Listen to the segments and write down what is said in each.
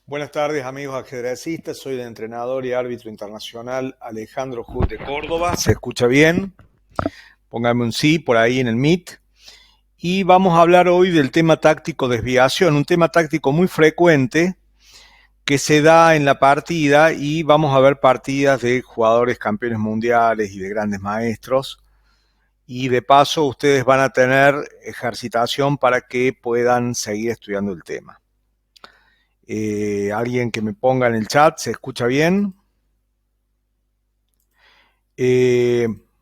Buenas tardes, amigos ajedrecistas. Soy el entrenador y árbitro internacional Alejandro Hood de Córdoba. ¿Se escucha bien? Póngame un sí por ahí en el Meet. Y vamos a hablar hoy del tema táctico desviación, un tema táctico muy frecuente que se da en la partida, y vamos a ver partidas de jugadores campeones mundiales y de grandes maestros. Y de paso ustedes van a tener ejercitación para que puedan seguir estudiando el tema. Alguien que me ponga en el chat, ¿se escucha bien?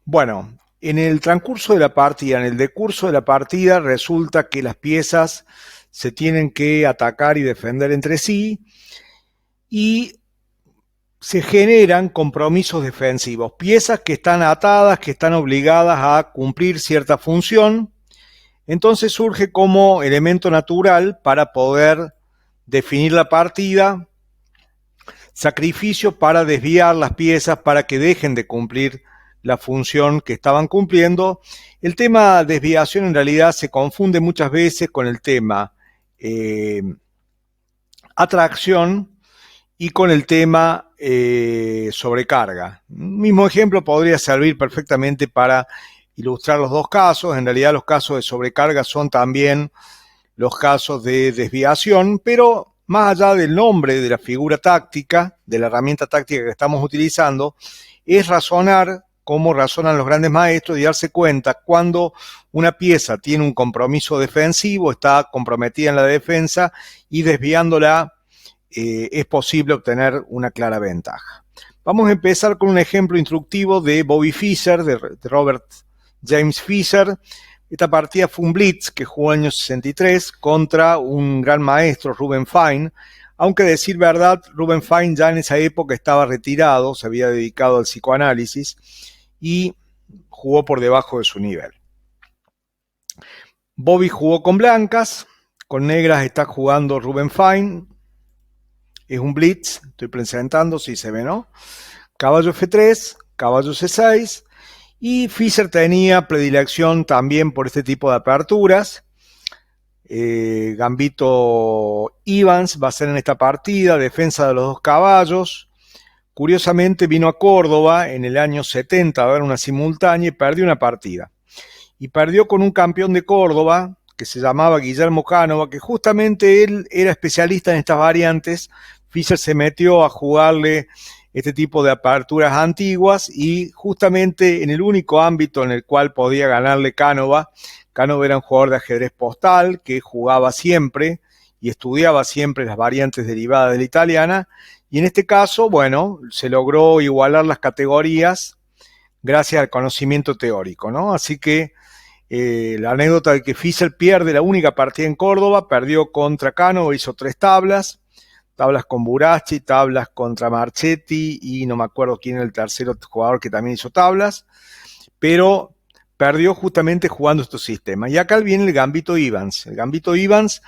Bueno, en el transcurso de la partida, en el decurso de la partida, resulta que las piezas se tienen que atacar y defender entre sí y se generan compromisos defensivos, piezas que están atadas, que están obligadas a cumplir cierta función. Entonces surge como elemento natural para poder definir la partida, sacrificio para desviar las piezas para que dejen de cumplir la función que estaban cumpliendo. El tema desviación en realidad se confunde muchas veces con el tema atracción y con el tema sobrecarga. Un mismo ejemplo podría servir perfectamente para ilustrar los dos casos. En realidad los casos de sobrecarga son también los casos de desviación, pero más allá del nombre de la figura táctica, de la herramienta táctica que estamos utilizando, es razonar como razonan los grandes maestros y darse cuenta cuando una pieza tiene un compromiso defensivo, está comprometida en la defensa y desviándola es posible obtener una clara ventaja. Vamos a empezar con un ejemplo instructivo de Bobby Fischer, de Robert James Fischer. Esta partida fue un blitz que jugó en el año 63 contra un gran maestro, Ruben Fine, aunque a decir verdad, Ruben Fine ya en esa época estaba retirado, se había dedicado al psicoanálisis y jugó por debajo de su nivel. Bobby jugó con blancas, con negras está jugando Ruben Fine, es un blitz, estoy presentando, si se ve, ¿no? Caballo F3, caballo C6, y Fischer tenía predilección también por este tipo de aperturas. Gambito Evans va a ser en esta partida, defensa de los dos caballos. Curiosamente vino a Córdoba en el año 70 a ver una simultánea y perdió una partida. Y perdió con un campeón de Córdoba que se llamaba Guillermo Cánova, que justamente él era especialista en estas variantes. Fischer se metió a jugarle este tipo de aperturas antiguas y justamente en el único ámbito en el cual podía ganarle Cánova era un jugador de ajedrez postal que jugaba siempre y estudiaba siempre las variantes derivadas de la italiana, y en este caso, bueno, se logró igualar las categorías gracias al conocimiento teórico, ¿no? Así que la anécdota de que Fischer pierde la única partida en Córdoba, perdió contra Cánova, hizo 3 tablas con Buracci, tablas contra Marchetti y no me acuerdo quién era el tercer jugador que también hizo tablas, pero perdió justamente jugando estos sistemas. Y acá viene el Gambito Evans. El Gambito Evans,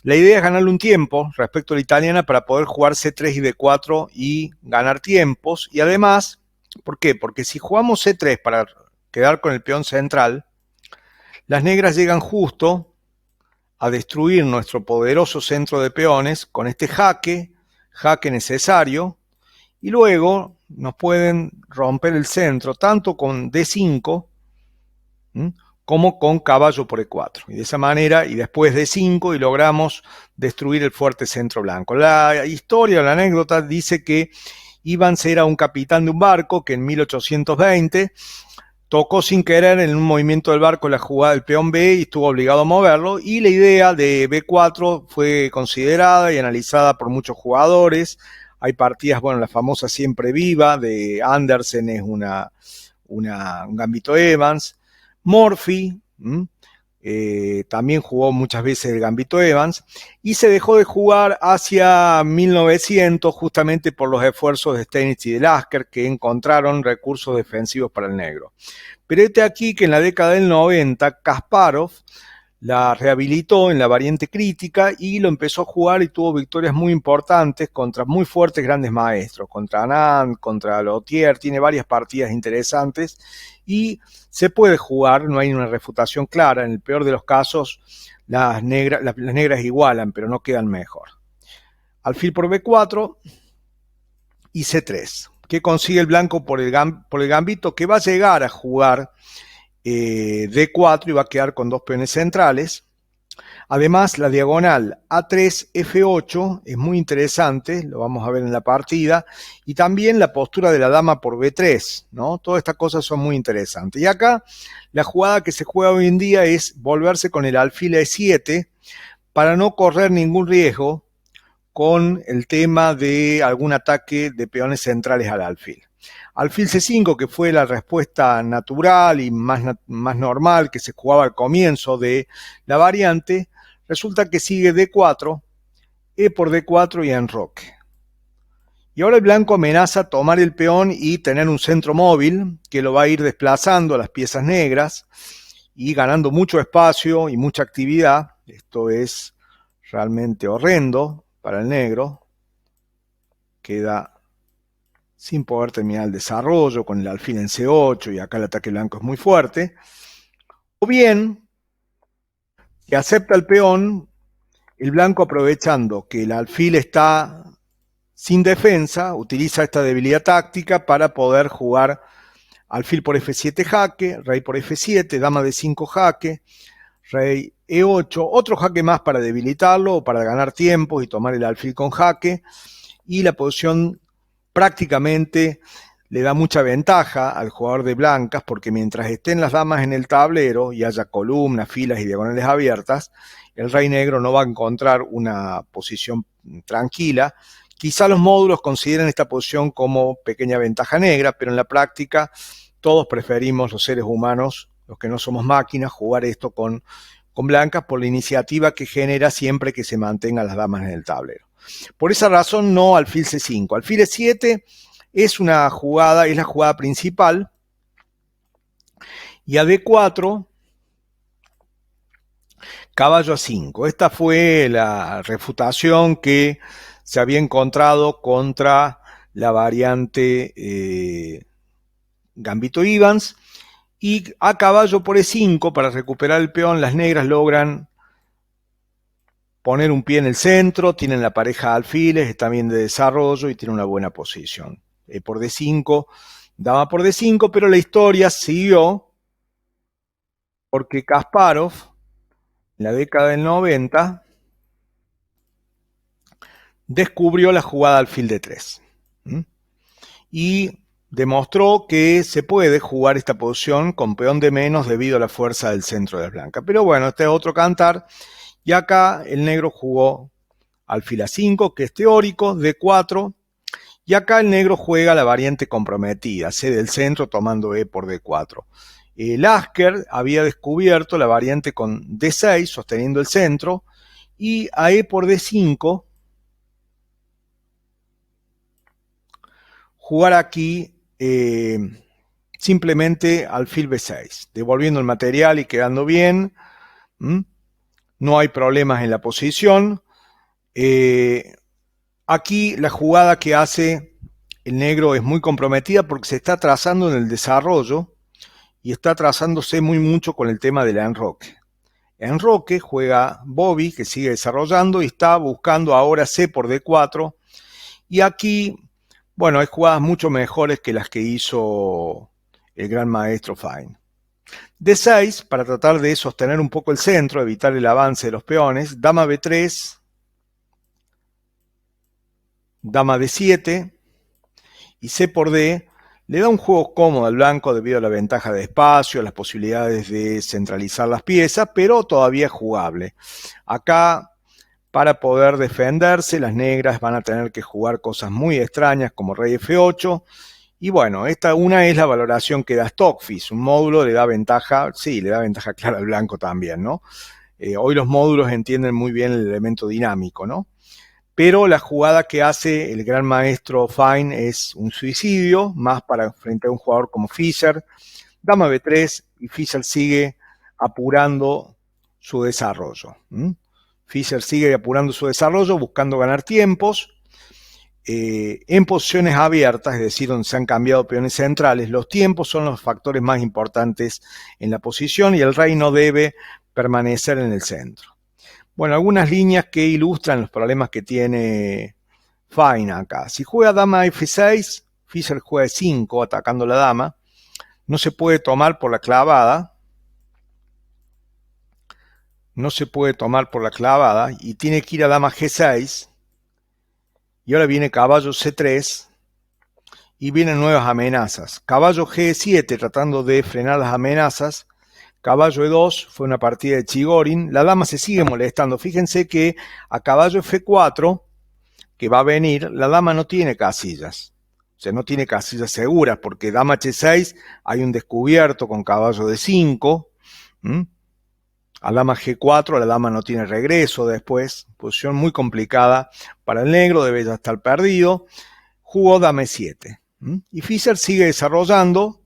la idea es ganarle un tiempo respecto a la italiana para poder jugar C3 y D4 y ganar tiempos. Y además, ¿por qué? Porque si jugamos C3 para quedar con el peón central, las negras llegan justo a destruir nuestro poderoso centro de peones con este jaque necesario, y luego nos pueden romper el centro tanto con D5 como con caballo por E4, y de esa manera, y después D5, y logramos destruir el fuerte centro blanco. La historia, la anécdota dice que Evans era un capitán de un barco que en 1820 tocó sin querer en un movimiento del barco la jugada del peón B y estuvo obligado a moverlo, y la idea de B4 fue considerada y analizada por muchos jugadores. Hay partidas, bueno, la famosa Siempre Viva de Andersen es un Gambito Evans. Morphy también jugó muchas veces el Gambito Evans, y se dejó de jugar hacia 1900 justamente por los esfuerzos de Steinitz y de Lasker, que encontraron recursos defensivos para el negro. Pero este aquí que en la década del 90 Kasparov la rehabilitó en la variante crítica y lo empezó a jugar y tuvo victorias muy importantes contra muy fuertes grandes maestros, contra Anand, contra Lothier, tiene varias partidas interesantes y se puede jugar, no hay una refutación clara. En el peor de los casos las negras igualan, pero no quedan mejor. alfil por B4 y C3. ¿Qué consigue el blanco por el gambito? Que va a llegar a jugar D4 y va a quedar con dos peones centrales. Además, la diagonal A3, F8 es muy interesante, lo vamos a ver en la partida, y también la postura de la dama por B3, ¿no? Todas estas cosas son muy interesantes. Y acá, la jugada que se juega hoy en día es volverse con el alfil E7 para no correr ningún riesgo con el tema de algún ataque de peones centrales al alfil. Alfil C5, que fue la respuesta natural y más normal que se jugaba al comienzo de la variante, resulta que sigue D4, E por D4 y enroque. Y ahora el blanco amenaza tomar el peón y tener un centro móvil que lo va a ir desplazando a las piezas negras y ganando mucho espacio y mucha actividad. Esto es realmente horrendo para el negro. Queda sin poder terminar el desarrollo con el alfil en C8 y acá el ataque blanco es muy fuerte. O bien que acepta el peón, el blanco aprovechando que el alfil está sin defensa, utiliza esta debilidad táctica para poder jugar alfil por F7 jaque, rey por F7, dama de 5 jaque, rey E8, otro jaque más para debilitarlo o para ganar tiempo y tomar el alfil con jaque, y la posición prácticamente le da mucha ventaja al jugador de blancas porque mientras estén las damas en el tablero y haya columnas, filas y diagonales abiertas, el rey negro no va a encontrar una posición tranquila. Quizá los módulos consideren esta posición como pequeña ventaja negra, pero en la práctica todos preferimos, los seres humanos, los que no somos máquinas, jugar esto con blancas por la iniciativa que genera siempre que se mantengan las damas en el tablero. Por esa razón no alfil C5. Alfil E7 es una jugada, es la jugada principal. Y a D4, caballo a 5. Esta fue la refutación que se había encontrado contra la variante Gambito Evans. Y a caballo por E5, para recuperar el peón, las negras logran poner un pie en el centro, tienen la pareja de alfiles, está bien de desarrollo y tiene una buena posición. Por D5, dama por D5, pero la historia siguió porque Kasparov, en la década del 90, descubrió la jugada alfil D3. Y demostró que se puede jugar esta posición con peón de menos debido a la fuerza del centro de las blancas. Pero bueno, este es otro cantar. Y acá el negro jugó alfil A5, que es teórico, D4, y acá el negro juega la variante comprometida, C del centro tomando E por D4. Lasker había descubierto la variante con D6, sosteniendo el centro, y a E por D5, jugar aquí simplemente alfil B6, devolviendo el material y quedando bien. No hay problemas en la posición. Aquí la jugada que hace el negro es muy comprometida porque se está trazando en el desarrollo y está trazándose muy mucho con el tema del enroque. Enroque juega Bobby, que sigue desarrollando y está buscando ahora C por D4. Y aquí, bueno, hay jugadas mucho mejores que las que hizo el gran maestro Fine. D6, para tratar de sostener un poco el centro, evitar el avance de los peones. Dama B3, dama D7 y C por D le da un juego cómodo al blanco debido a la ventaja de espacio, las posibilidades de centralizar las piezas, pero todavía es jugable. Acá, para poder defenderse, las negras van a tener que jugar cosas muy extrañas como rey F8. Y bueno, una es la valoración que da Stockfish. Un módulo le da ventaja, sí, le da ventaja clara al blanco también, ¿no? Hoy los módulos entienden muy bien el elemento dinámico, ¿no? Pero la jugada que hace el gran maestro Fine es un suicidio, más para frente a un jugador como Fischer. Dama B3 y Fischer sigue apurando su desarrollo. Fischer sigue apurando su desarrollo, buscando ganar tiempos. En posiciones abiertas, es decir, donde se han cambiado peones centrales, los tiempos son los factores más importantes en la posición y el rey no debe permanecer en el centro. Bueno, algunas líneas que ilustran los problemas que tiene Fine acá. Si juega dama F6, Fischer juega E5 atacando la dama. No se puede tomar por la clavada. No se puede tomar por la clavada y tiene que ir a dama G6. Y ahora viene caballo C3 y vienen nuevas amenazas. Caballo G7 tratando de frenar las amenazas. Caballo E2 fue una partida de Chigorin. La dama se sigue molestando. Fíjense que a caballo F4, que va a venir, la dama no tiene casillas. O sea, no tiene casillas seguras, porque dama H6 hay un descubierto con caballo D5. A dama G4 la dama no tiene regreso después. Posición muy complicada para el negro, debe ya estar perdido. Jugó dama E7. Y Fischer sigue desarrollando,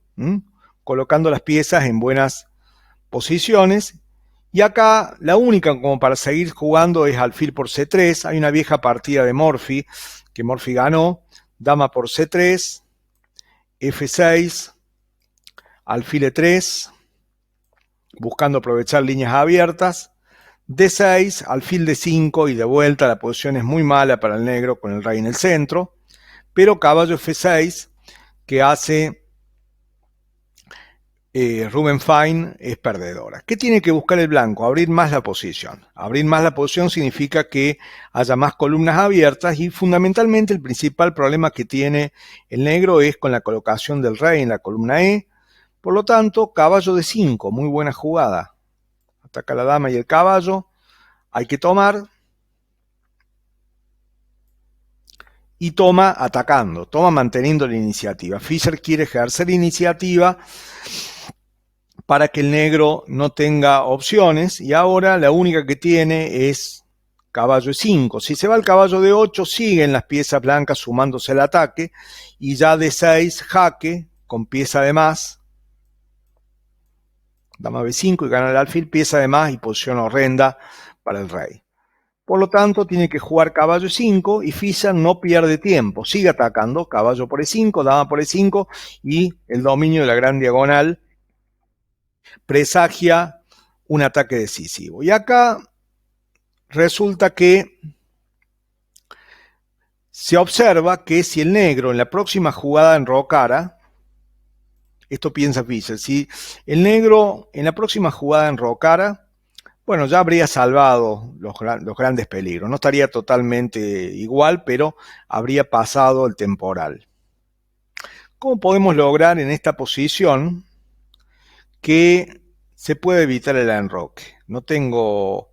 colocando las piezas en buenas posiciones. Y acá la única como para seguir jugando es alfil por C3. Hay una vieja partida de Morphy que Morphy ganó. Dama por C3, F6, alfil E3, buscando aprovechar líneas abiertas. D6, alfil D5 y de vuelta la posición es muy mala para el negro con el rey en el centro. Pero caballo F6 que hace Ruben Fine es perdedora. ¿Qué tiene que buscar el blanco? Abrir más la posición. Abrir más la posición significa que haya más columnas abiertas y fundamentalmente el principal problema que tiene el negro es con la colocación del rey en la columna E. Por lo tanto, caballo D5, muy buena jugada. Ataca la dama y el caballo. Hay que tomar. Y toma atacando, toma manteniendo la iniciativa. Fischer quiere ejercer iniciativa para que el negro no tenga opciones y ahora la única que tiene es caballo E5. Si se va el caballo D8 siguen las piezas blancas sumándose al ataque y ya D6 jaque con pieza de más, dama B5 y gana el alfil, pieza de más y posición horrenda para el rey. Por lo tanto tiene que jugar caballo E5 y Fischer no pierde tiempo, sigue atacando, caballo por E5, dama por E5 y el dominio de la gran diagonal presagia un ataque decisivo. Y acá resulta que se observa que si el negro en la próxima jugada enrocara, esto piensa Fischer, si el negro en la próxima jugada enrocara, bueno, ya habría salvado los grandes peligros. No estaría totalmente igual, pero habría pasado el temporal. ¿Cómo podemos lograr en esta posición que se puede evitar el enroque? No tengo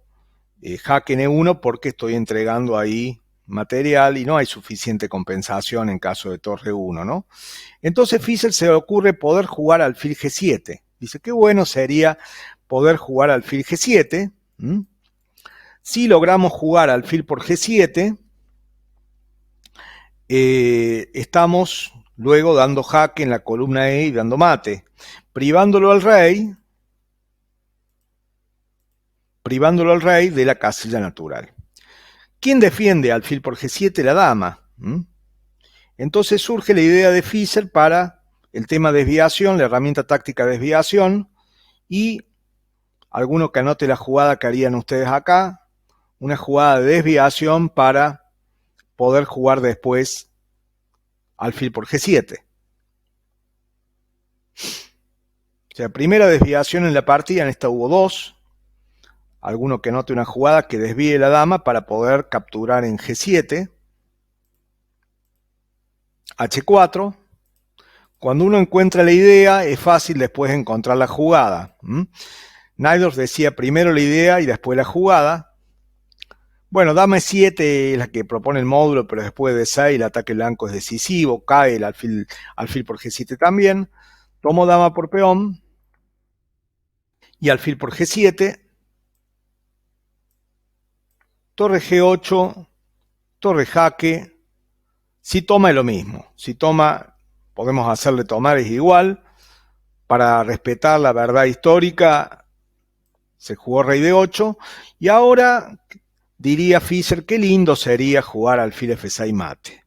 jaque en E1 porque estoy entregando ahí material y no hay suficiente compensación en caso de torre 1, ¿no? Entonces Fischer se le ocurre poder jugar alfil G7. Dice, qué bueno sería poder jugar alfil G7. Si logramos jugar alfil por G7, estamos luego dando jaque en la columna E y dando mate, privándolo al rey de la casilla natural. ¿Quién defiende alfil por G7? La dama. Entonces surge la idea de Fischer para el tema desviación, la herramienta táctica desviación, y alguno que anote la jugada que harían ustedes acá, una jugada de desviación para poder jugar después alfil por G7. O sea, primera desviación en la partida, en esta hubo dos. Alguno que anote una jugada que desvíe la dama para poder capturar en G7. H4. Cuando uno encuentra la idea, es fácil después encontrar la jugada. Najdorf decía primero la idea y después la jugada. Bueno, dama E7 es la que propone el módulo, pero después de D6 el ataque blanco es decisivo, cae el alfil por G7 también. Tomo dama por peón y alfil por G7. Torre G8, torre jaque. Si toma es lo mismo. Si toma, podemos hacerle tomar, es igual. Para respetar la verdad histórica, se jugó rey D8. Y ahora diría Fischer, qué lindo sería jugar alfil F6 mate.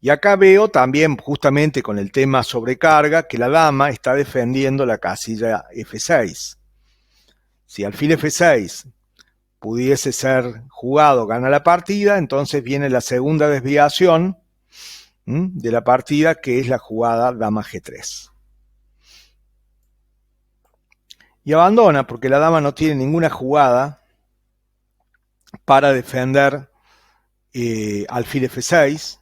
Y acá veo también, justamente con el tema sobrecarga, que la dama está defendiendo la casilla F6. Si alfil F6 pudiese ser jugado, gana la partida. Entonces viene la segunda desviación de la partida, que es la jugada dama G3. Y abandona porque la dama no tiene ninguna jugada para defender alfil F6,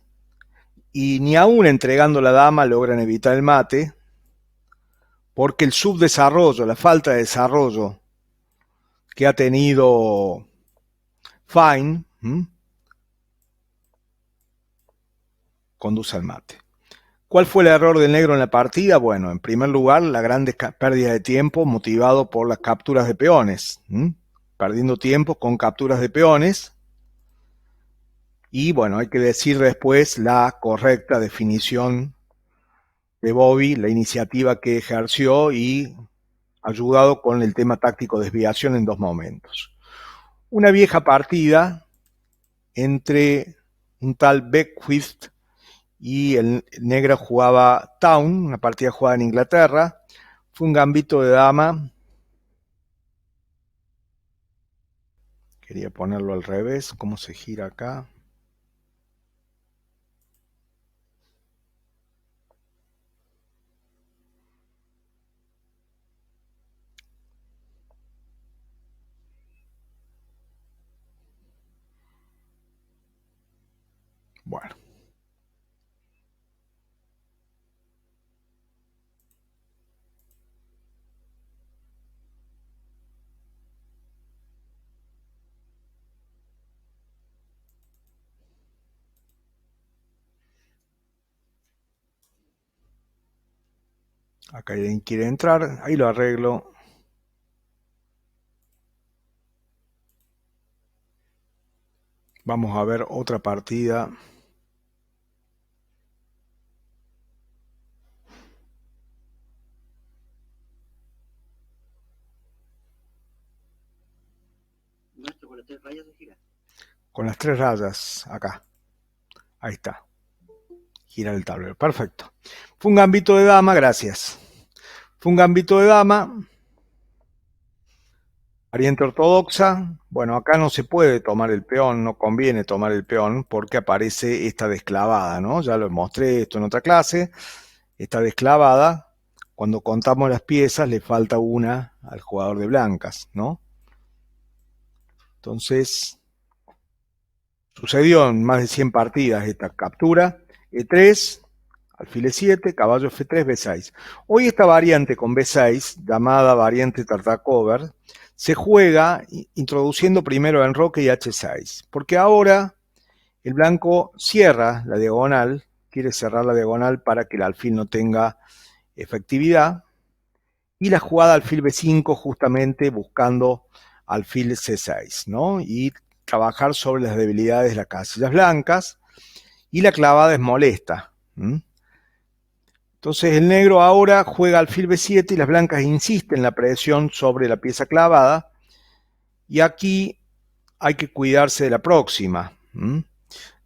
y ni aún entregando la dama logran evitar el mate, porque el subdesarrollo, la falta de desarrollo que ha tenido Fine, conduce al mate. ¿Cuál fue el error del negro en la partida? Bueno, en primer lugar, la grande pérdida de tiempo motivado por las capturas de peones, perdiendo tiempo con capturas de peones. Y bueno, hay que decir después la correcta definición de Bobby, la iniciativa que ejerció y ayudado con el tema táctico desviación en dos momentos. Una vieja partida entre un tal Beckwith y el negro jugaba Town, una partida jugada en Inglaterra. Fue un gambito de dama. Quería ponerlo al revés. ¿Cómo se gira acá? Bueno. Acá alguien quiere entrar. Ahí lo arreglo. Vamos a ver otra partida. Con las 3 rayas se gira. Con las 3 rayas, acá. Ahí está. Girar el tablero. Perfecto. Fue un gambito de dama, gracias. Fue un gambito de dama. Variante ortodoxa. Bueno, acá no se puede tomar el peón, no conviene tomar el peón porque aparece esta desclavada, ¿no? Ya lo mostré esto en otra clase. Esta desclavada, cuando contamos las piezas, le falta una al jugador de blancas, ¿no? Entonces, sucedió en más de 100 partidas esta captura. E3, alfil E7, caballo F3, B6. Hoy esta variante con B6, llamada variante Tartakover, se juega introduciendo primero enroque y H6, porque ahora el blanco cierra la diagonal, quiere cerrar la diagonal para que el alfil no tenga efectividad, y la jugada alfil B5 justamente buscando alfil C6, ¿no? Y trabajar sobre las debilidades de las casillas blancas, y la clavada es molesta. Entonces el negro ahora juega alfil B7 y las blancas insisten en la presión sobre la pieza clavada, y aquí hay que cuidarse de la próxima.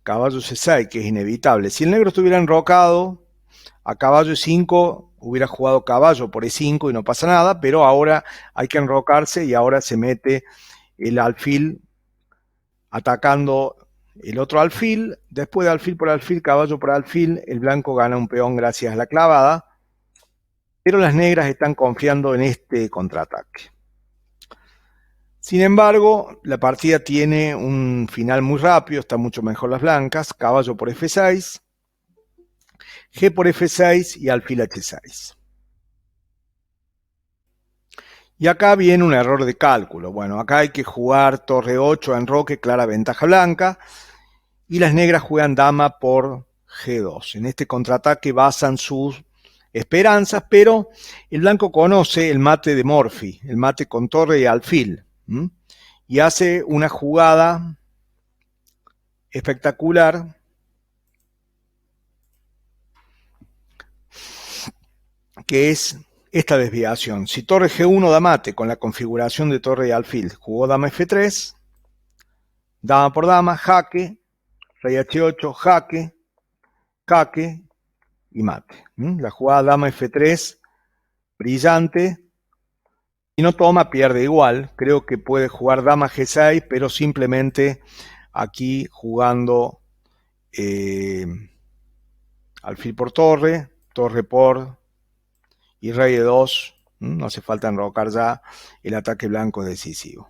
Caballo C6, que es inevitable. Si el negro estuviera enrocado a caballo E5, hubiera jugado caballo por E5 y no pasa nada, pero ahora hay que enrocarse y ahora se mete el alfil atacando el otro alfil. Después de alfil por alfil, caballo por alfil, el blanco gana un peón gracias a la clavada, pero las negras están confiando en este contraataque. Sin embargo, la partida tiene un final muy rápido, están mucho mejor las blancas. Caballo por F6, G por F6 y alfil H6. Y acá viene un error de cálculo. Bueno, acá hay que jugar torre 8 a enroque, clara ventaja blanca, y las negras juegan dama por G2. En este contraataque basan sus esperanzas, pero el blanco conoce el mate de Morphy, el mate con torre y alfil, y hace una jugada espectacular que es esta desviación. Si torre G1 da mate con la configuración de torre y alfil, jugó dama F3, dama por dama, jaque, rey H8, jaque, jaque y mate. La jugada dama F3, brillante. Si no toma, pierde igual. Creo que puede jugar dama G6, pero simplemente aquí jugando alfil por torre, torre por y rey de 2. No hace falta enrocar ya, el ataque blanco es decisivo.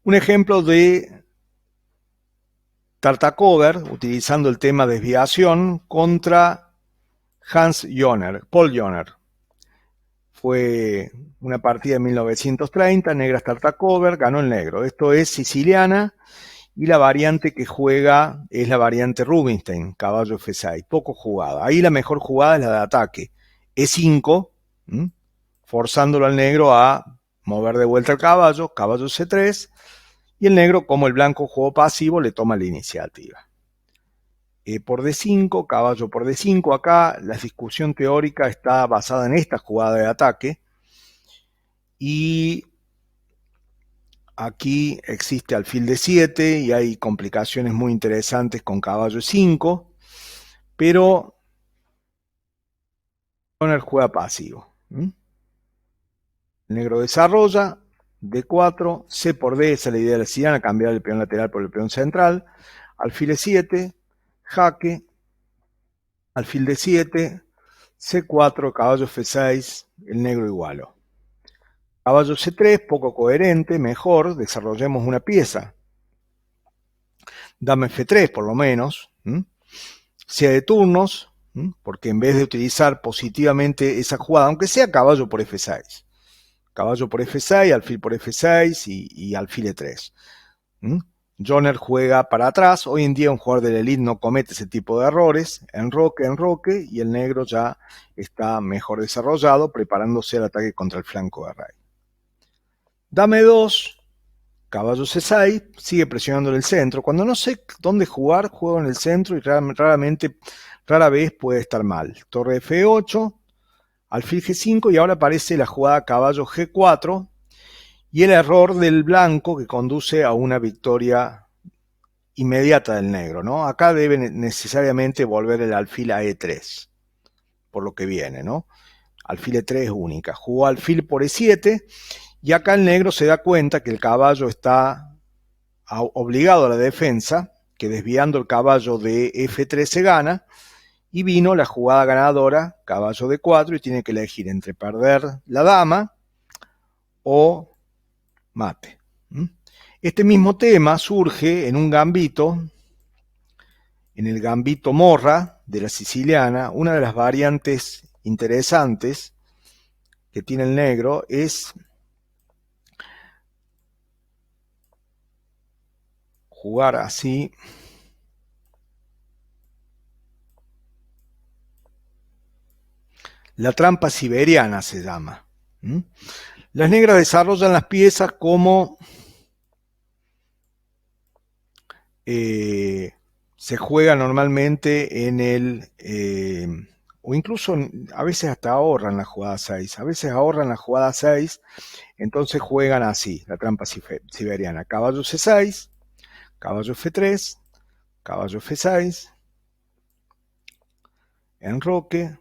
Un ejemplo de Tartakover, utilizando el tema desviación contra Paul Joner. Fue una partida de 1930, negras Tartakover, ganó el negro. Esto es siciliana y la variante que juega es la variante Rubinstein, caballo F6, poco jugada. Ahí la mejor jugada es la de ataque, E5, forzándolo al negro a mover de vuelta el caballo, caballo C3, y el negro, como el blanco jugó pasivo, le toma la iniciativa. Por D5, caballo por D5, acá la discusión teórica está basada en esta jugada de ataque, y aquí existe alfil D7 y hay complicaciones muy interesantes con caballo E5, pero Joner juega pasivo. El negro desarrolla, D4, C por D, esa es la idea de la siciliana, cambiar el peón lateral por el peón central, alfil E7, jaque, alfil D7, C4, caballo F6, el negro igualó. Caballo C3, poco coherente, mejor, desarrollemos una pieza. Dama F3 por lo menos, sea de turnos, porque en vez de utilizar positivamente esa jugada, aunque sea caballo por F6, caballo por F6, alfil por F6 y alfil E3. Joner juega para atrás, hoy en día un jugador de la elite no comete ese tipo de errores, enroque, y el negro ya está mejor desarrollado, preparándose al ataque contra el flanco de rey. Dame 2, caballo C6, sigue presionando en el centro. Cuando no sé dónde jugar, juego en el centro y rara vez puede estar mal. Torre F8, alfil G5 y ahora aparece la jugada caballo G4 y el error del blanco que conduce a una victoria inmediata del negro, ¿no? Acá debe necesariamente volver el alfil a E3, por lo que viene, ¿no? Alfil E3 es única. Jugó alfil por E7 y acá el negro se da cuenta que el caballo está obligado a la defensa, que desviando el caballo de F3 se gana, y vino la jugada ganadora, caballo D4, y tiene que elegir entre perder la dama o mate. Este mismo tema surge en un gambito, en el gambito Morra de la siciliana. Una de las variantes interesantes que tiene el negro es jugar así. La trampa siberiana se llama. Las negras desarrollan las piezas como se juega normalmente en el, o incluso a veces hasta ahorran la jugada 6, a veces ahorran la jugada 6, entonces juegan así, la trampa siberiana, caballo C6, caballo F3, caballo F6, enroque,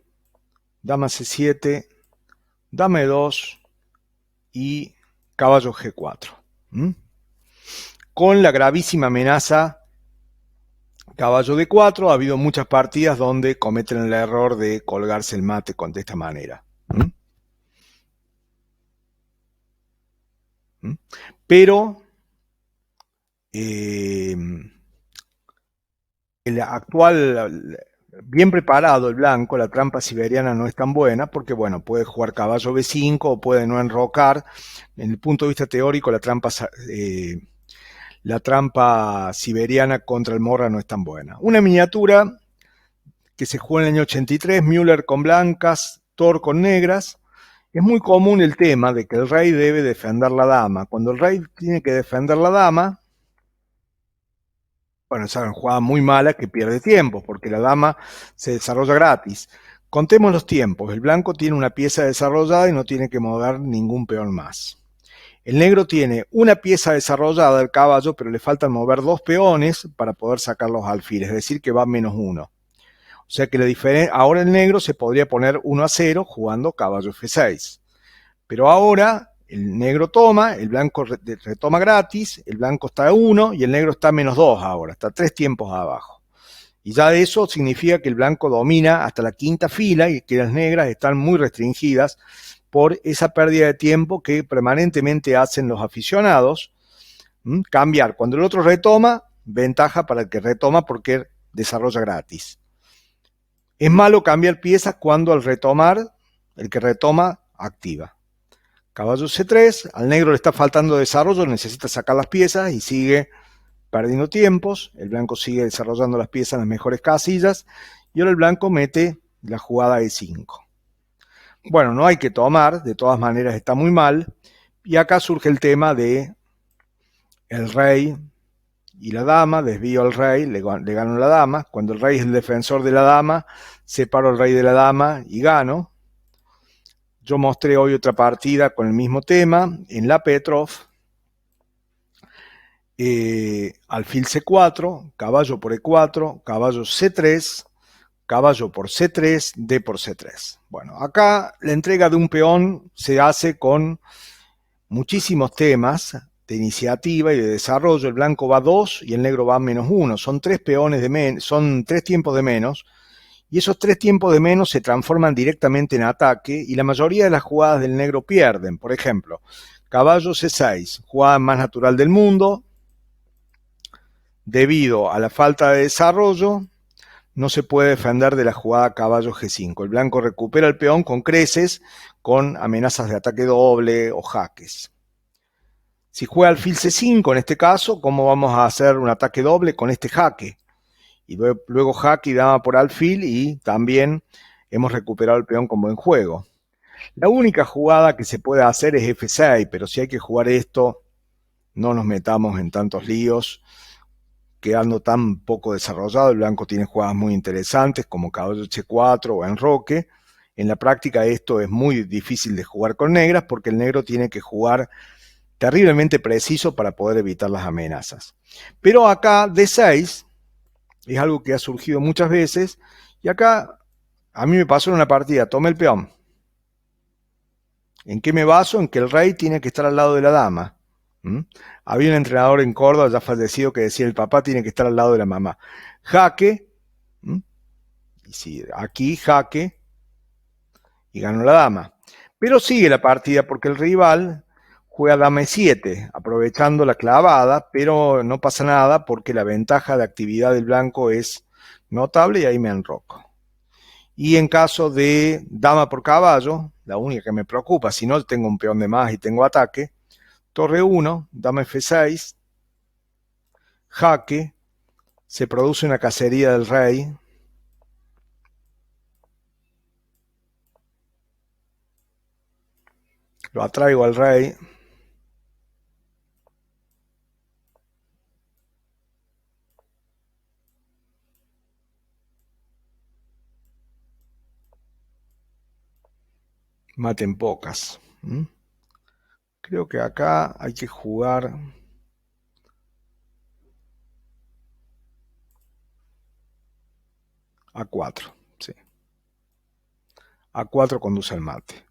dama C7, dama E2 y caballo G4. Con la gravísima amenaza caballo D4, ha habido muchas partidas donde cometen el error de colgarse el mate de esta manera. Pero el actual, bien preparado el blanco, la trampa siberiana no es tan buena porque, bueno, puede jugar caballo B5 o puede no enrocar. En el punto de vista teórico, la trampa siberiana contra el Morra no es tan buena. Una miniatura que se juega en el año 83, Müller con blancas, Thor con negras. Es muy común el tema de que el rey debe defender la dama. Cuando el rey tiene que defender la dama, bueno, es una jugada muy mala que pierde tiempo, porque la dama se desarrolla gratis. Contemos los tiempos. El blanco tiene una pieza desarrollada y no tiene que mover ningún peón más. El negro tiene una pieza desarrollada del caballo, pero le faltan mover 2 peones para poder sacar los alfiles, es decir, que va -1. O sea que ahora el negro se podría poner 1-0 jugando caballo F6. Pero ahora el negro toma, el blanco retoma gratis, el blanco está a 1 y el negro está a -2 ahora, está 3 tiempos abajo. Y ya eso significa que el blanco domina hasta la quinta fila y que las negras están muy restringidas por esa pérdida de tiempo que permanentemente hacen los aficionados. Cambiar. Cuando el otro retoma, ventaja para el que retoma porque desarrolla gratis. Es malo cambiar piezas cuando al retomar, el que retoma activa. Caballo C3, al negro le está faltando desarrollo, necesita sacar las piezas y sigue perdiendo tiempos. El blanco sigue desarrollando las piezas en las mejores casillas y ahora el blanco mete la jugada E5. Bueno, no hay que tomar, de todas maneras está muy mal. Y acá surge el tema de el rey y la dama, desvío al rey, le gano la dama. Cuando el rey es el defensor de la dama, separo al rey de la dama y gano. Yo mostré hoy otra partida con el mismo tema en la Petrov. Alfil C4, caballo por E4, caballo C3, caballo por C3, D por C3. Bueno, acá la entrega de un peón se hace con muchísimos temas de iniciativa y de desarrollo. El blanco va a 2 y el negro va a -1. Son 3 peones son 3 tiempos de menos. Y esos 3 tiempos de menos se transforman directamente en ataque y la mayoría de las jugadas del negro pierden. Por ejemplo, caballo C6, jugada más natural del mundo. Debido a la falta de desarrollo, no se puede defender de la jugada caballo G5. El blanco recupera el peón con creces, con amenazas de ataque doble o jaques. Si juega alfil C5, en este caso, ¿cómo vamos a hacer un ataque doble con este jaque? Y luego jaque y dama por alfil y también hemos recuperado el peón con buen juego. La única jugada que se puede hacer es F6, pero si hay que jugar esto, no nos metamos en tantos líos, quedando tan poco desarrollado. El blanco tiene jugadas muy interesantes como caballo H4 o enroque. En la práctica esto es muy difícil de jugar con negras porque el negro tiene que jugar terriblemente preciso para poder evitar las amenazas. Pero acá D6 es algo que ha surgido muchas veces y acá a mí me pasó en una partida, tomé el peón. ¿En qué me baso? En que el rey tiene que estar al lado de la dama. Había un entrenador en Córdoba ya fallecido que decía el papá tiene que estar al lado de la mamá. Jaque, y sí, aquí jaque y ganó la dama. Pero sigue la partida porque el rival juega dama E7, aprovechando la clavada, pero no pasa nada porque la ventaja de actividad del blanco es notable y ahí me enroco. Y en caso de dama por caballo, la única que me preocupa, si no tengo un peón de más y tengo ataque, torre 1, dama F6, jaque, se produce una cacería del rey. Lo atraigo al rey. Maten pocas. Creo que acá hay que jugar A4. Sí. A4 conduce al mate.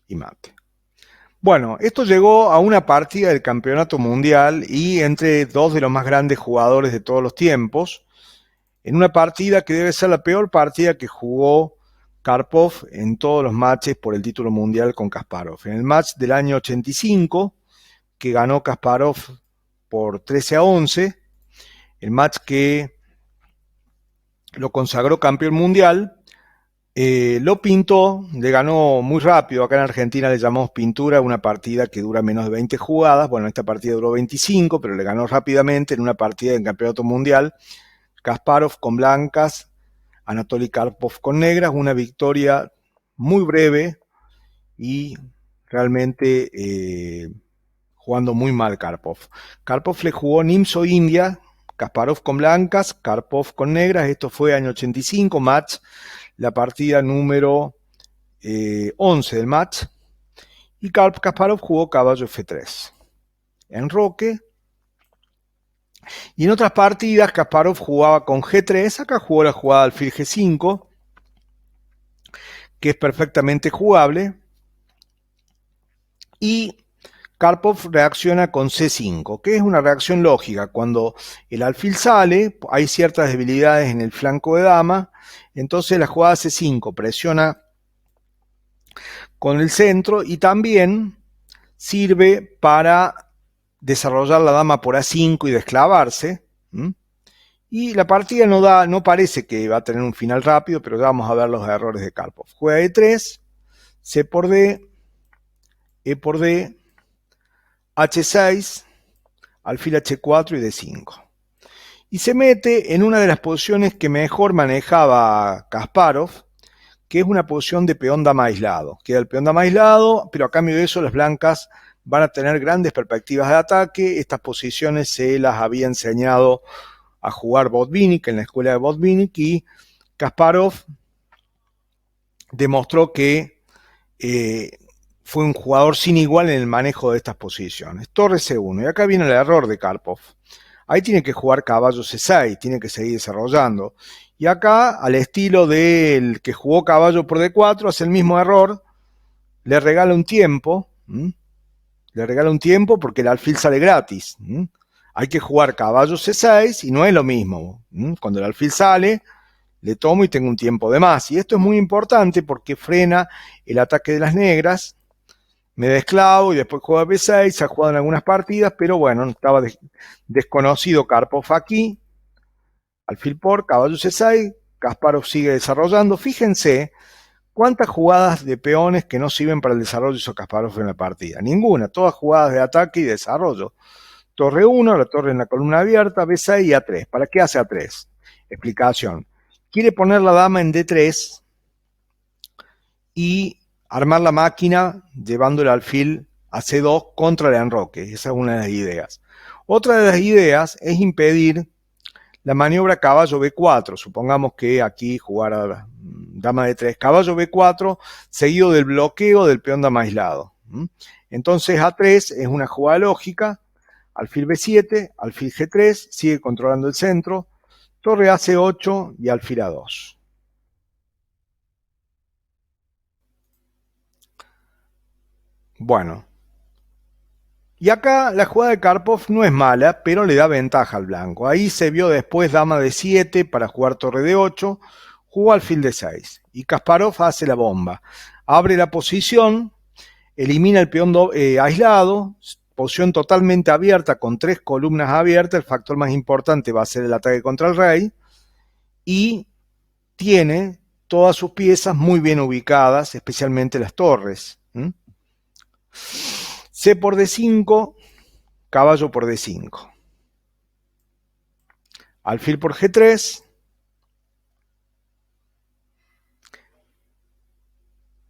Y mate. Bueno, esto llegó a una partida del campeonato mundial y entre dos de los más grandes jugadores de todos los tiempos, en una partida que debe ser la peor partida que jugó Karpov en todos los matches por el título mundial con Kasparov. En el match del año 85, que ganó Kasparov por 13-11, el match que lo consagró campeón mundial, lo pintó, le ganó muy rápido. Acá en Argentina le llamamos pintura, una partida que dura menos de 20 jugadas. Bueno, esta partida duró 25, pero le ganó rápidamente en una partida del campeonato mundial. Kasparov con blancas, Anatoly Karpov con negras, una victoria muy breve y realmente jugando muy mal Karpov. Karpov le jugó Nimzo India, Kasparov con blancas, Karpov con negras. Esto fue año 85, match, la partida número 11 del match. Y Kasparov jugó caballo F3. Enroque. Y en otras partidas Kasparov jugaba con G3, acá jugó la jugada alfil G5, que es perfectamente jugable. y Karpov reacciona con C5, que es una reacción lógica. Cuando el alfil sale, hay ciertas debilidades en el flanco de dama, entonces la jugada C5 presiona con el centro y también sirve para desarrollar la dama por A5 y desclavarse. Y la partida no parece que va a tener un final rápido, pero ya vamos a ver los errores de Karpov. Juega E3, C por D, E por D, H6, alfil H4 y D5. Y se mete en una de las posiciones que mejor manejaba Kasparov, que es una posición de peón dama aislado. Queda el peón dama aislado, pero a cambio de eso las blancas van a tener grandes perspectivas de ataque. Estas posiciones se las había enseñado a jugar Botvinnik en la escuela de Botvinnik y Kasparov demostró que fue un jugador sin igual en el manejo de estas posiciones. Torre C1, y acá viene el error de Karpov. Ahí tiene que jugar caballo C6, tiene que seguir desarrollando. Y acá, al estilo del que jugó caballo por D4, hace el mismo error, le regala un tiempo, porque el alfil sale gratis. Hay que jugar caballo C6 y no es lo mismo. Cuando el alfil sale, le tomo y tengo un tiempo de más. Y esto es muy importante porque frena el ataque de las negras. Me desclavo y después juega B6, se ha jugado en algunas partidas, pero bueno, estaba desconocido Karpov aquí. Alfil por, caballo C6, Kasparov sigue desarrollando. Fíjense cuántas jugadas de peones que no sirven para el desarrollo hizo Kasparov en la partida. Ninguna, todas jugadas de ataque y desarrollo. Torre 1, la torre en la columna abierta, B6 y A3. ¿Para qué hace A3? Explicación. Quiere poner la dama en D3 y armar la máquina llevando el alfil a C2 contra el enroque. Esa es una de las ideas. Otra de las ideas es impedir la maniobra caballo B4. Supongamos que aquí jugara dama D3, caballo B4, seguido del bloqueo del peón dama aislado. Entonces A3 es una jugada lógica, alfil B7, alfil G3, sigue controlando el centro, torre AC8 y alfil A2. Bueno, y acá la jugada de Karpov no es mala, pero le da ventaja al blanco. Ahí se vio después dama D7 para jugar torre D8, jugó alfil D6 y Kasparov hace la bomba. Abre la posición, elimina el peón aislado, posición totalmente abierta con 3 columnas abiertas. El factor más importante va a ser el ataque contra el rey y tiene todas sus piezas muy bien ubicadas, especialmente las torres. C por D5, caballo por D5. Alfil por G3.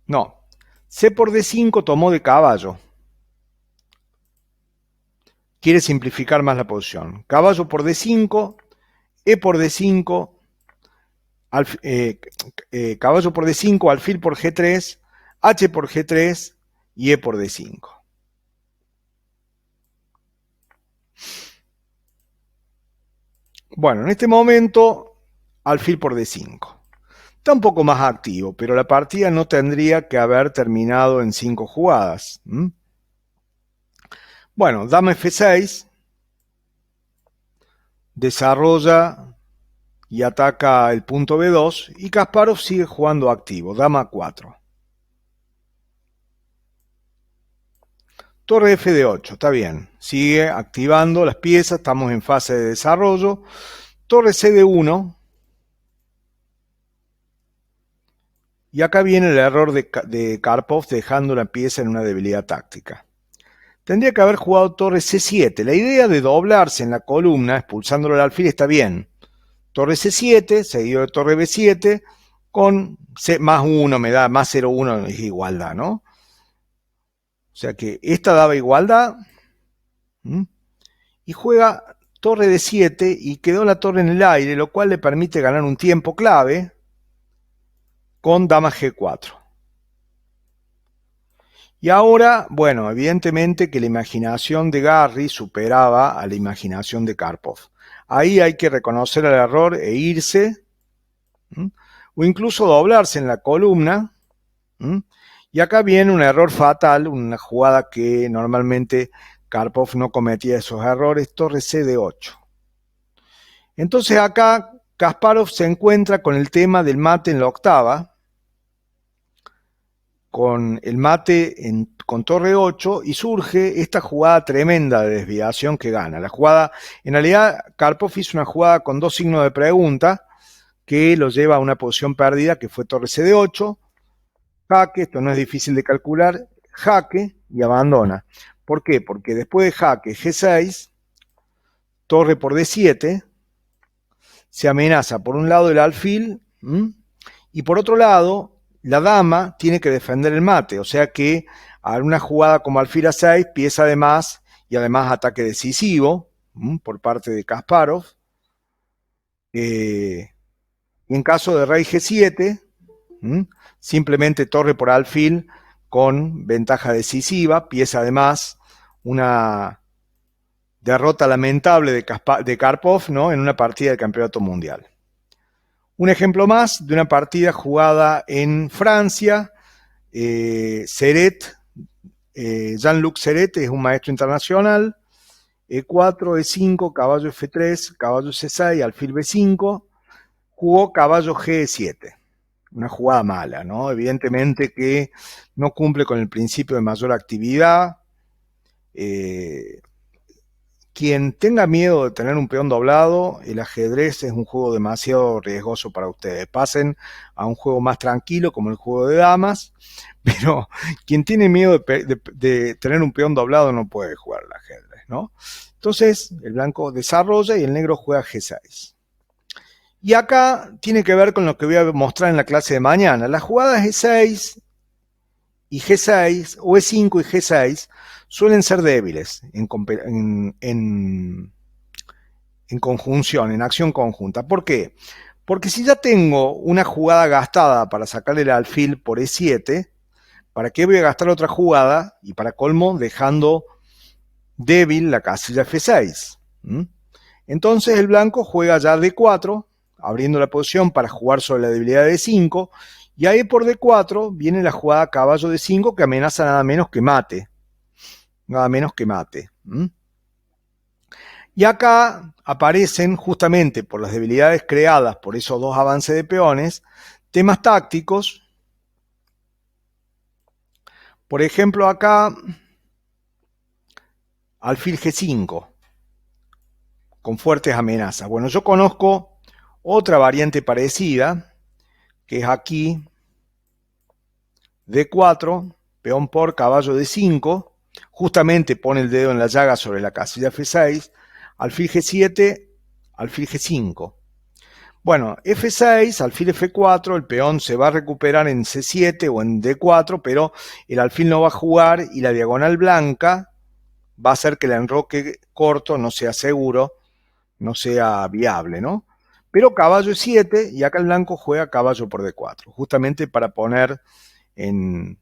No, C por D5 tomó de caballo. Quiere simplificar más la posición. Caballo por D5, E por D5, caballo por D5, alfil por G3, H por G3 y E por D5. Bueno, en este momento, alfil por D5. Está un poco más activo, pero la partida no tendría que haber terminado en 5 jugadas. Bueno, dama F6, desarrolla y ataca el punto B2 y Kasparov sigue jugando activo, dama 4. Torre F de 8, está bien, sigue activando las piezas, estamos en fase de desarrollo. Torre C de 1. Y acá viene el error de Karpov dejando la pieza en una debilidad táctica. Tendría que haber jugado torre C7. La idea de doblarse en la columna, expulsándolo al alfil, está bien. Torre C7, seguido de torre B7, con C más 1 me da, más 0,1 es igualdad, ¿no? O sea que esta daba igualdad. Y juega torre D7 y quedó la torre en el aire, lo cual le permite ganar un tiempo clave con dama G4. Y ahora, bueno, evidentemente que la imaginación de Garry superaba a la imaginación de Karpov. Ahí hay que reconocer el error e irse, o incluso doblarse en la columna, Y acá viene un error fatal, una jugada que normalmente Karpov no cometía esos errores, torre C de 8. Entonces acá Kasparov se encuentra con el tema del mate en la octava, con el mate con torre 8, y surge esta jugada tremenda de desviación que gana. La jugada, en realidad Karpov hizo una jugada con 2 signos de pregunta que lo lleva a una posición perdida que fue torre C de 8, jaque, esto no es difícil de calcular, jaque y abandona. ¿Por qué? Porque después de jaque G6, torre por D7, se amenaza por un lado el alfil, y por otro lado la dama tiene que defender el mate, o sea que a una jugada como alfil A6, pieza de más y además ataque decisivo por parte de Kasparov. Y en caso de rey G7, simplemente torre por alfil con ventaja decisiva, pieza de más, una derrota lamentable de Karpov, ¿no?, en una partida del Campeonato Mundial. Un ejemplo más de una partida jugada en Francia. Jean-Luc Seret es un maestro internacional. E4, E5, caballo F3, caballo C6, alfil B5. Jugó caballo G7. Una jugada mala, ¿no? Evidentemente que no cumple con el principio de mayor actividad. Quien tenga miedo de tener un peón doblado, el ajedrez es un juego demasiado riesgoso para ustedes. Pasen a un juego más tranquilo como el juego de damas, pero quien tiene miedo de tener un peón doblado no puede jugar al ajedrez, ¿no? Entonces el blanco desarrolla y el negro juega G6. Y acá tiene que ver con lo que voy a mostrar en la clase de mañana. Las jugadas G6 y G6, o E5 y G6, suelen ser débiles en conjunción, en acción conjunta. ¿Por qué? Porque si ya tengo una jugada gastada para sacarle el alfil por E7, ¿para qué voy a gastar otra jugada? Y para colmo, dejando débil la casilla F6. Entonces el blanco juega ya D4, abriendo la posición para jugar sobre la debilidad de D5, y ahí por D4 viene la jugada caballo D5 que amenaza nada menos que mate. Nada menos que mate. Y acá aparecen, justamente por las debilidades creadas por esos dos avances de peones, temas tácticos. Por ejemplo, acá, alfil G5, con fuertes amenazas. Bueno, yo conozco otra variante parecida, que es aquí, D4, peón por caballo D5, justamente pone el dedo en la llaga sobre la casilla F6, alfil G7, alfil G5. Bueno, F6, alfil F4, el peón se va a recuperar en C7 o en D4, pero el alfil no va a jugar y la diagonal blanca va a hacer que el enroque corto no sea seguro, no sea viable, ¿no? Pero caballo E7 y acá el blanco juega caballo por D4, justamente para poner en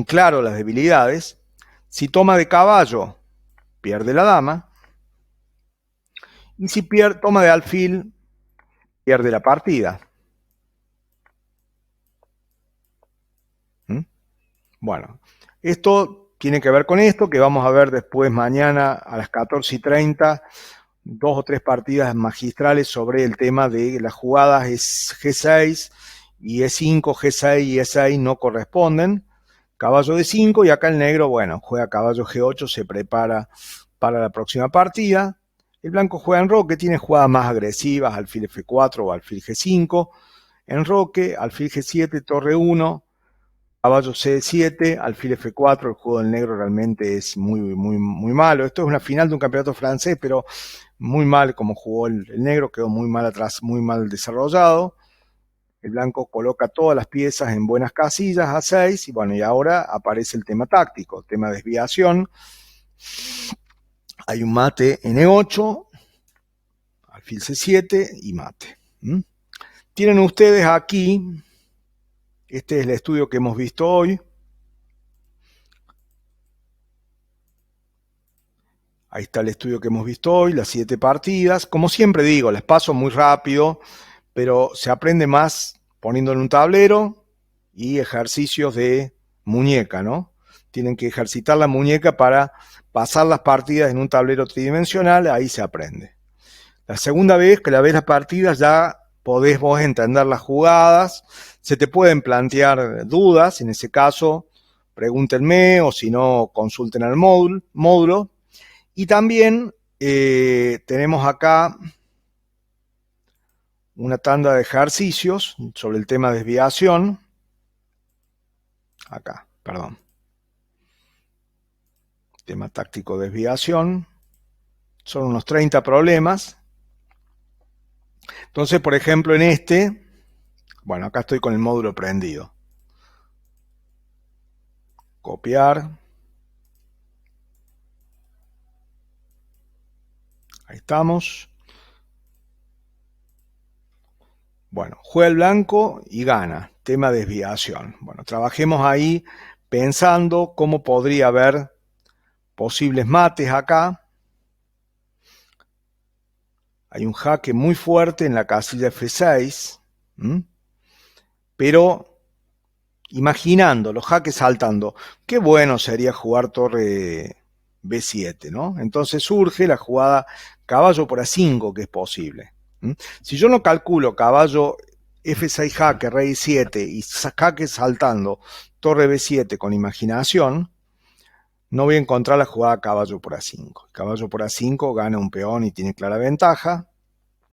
claro las debilidades. Si toma de caballo, pierde la dama. Y si toma de alfil, pierde la partida. Bueno, esto tiene que ver con esto, que vamos a ver después mañana a las 14:30, 2 o 3 partidas magistrales sobre el tema de las jugadas G6 y E5, G6 y E6 no corresponden. Caballo D5 y acá el negro, bueno, juega caballo G8, se prepara para la próxima partida. El blanco juega enroque, tiene jugadas más agresivas, alfil F4 o alfil G5. Enroque, alfil G7, torre 1, caballo C7, alfil F4. El juego del negro realmente es muy, muy, muy malo. Esto es una final de un campeonato francés, pero muy mal como jugó el negro, quedó muy mal atrás, muy mal desarrollado. El blanco coloca todas las piezas en buenas casillas, A6, y bueno, y ahora aparece el tema táctico, tema desviación. Hay un mate en E8, alfil C7 y mate. Tienen ustedes aquí, este es el estudio que hemos visto hoy. Ahí está el estudio que hemos visto hoy, las 7 partidas. Como siempre digo, les paso muy rápido, pero se aprende más poniendo en un tablero y ejercicios de muñeca, ¿no? Tienen que ejercitar la muñeca para pasar las partidas en un tablero tridimensional, ahí se aprende. La segunda vez que la ves las partidas ya podés vos entender las jugadas, se te pueden plantear dudas, en ese caso pregúntenme o si no consulten al módulo. Y también tenemos acá una tanda de ejercicios sobre el tema desviación. Acá, perdón. Tema táctico desviación. Son unos 30 problemas. Entonces, por ejemplo, en este, bueno, acá estoy con el módulo prendido. Copiar. Ahí estamos. Bueno, juega el blanco y gana. Tema desviación. Bueno, trabajemos ahí pensando cómo podría haber posibles mates acá. Hay un jaque muy fuerte en la casilla F6. Pero imaginando los jaques saltando, qué bueno sería jugar torre B7, ¿no? Entonces surge la jugada caballo por A5, que es posible. Si yo no calculo caballo F6 jaque, rey 7 y jaque saltando torre B7 con imaginación, no voy a encontrar la jugada caballo por A5. Caballo por A5 gana un peón y tiene clara ventaja.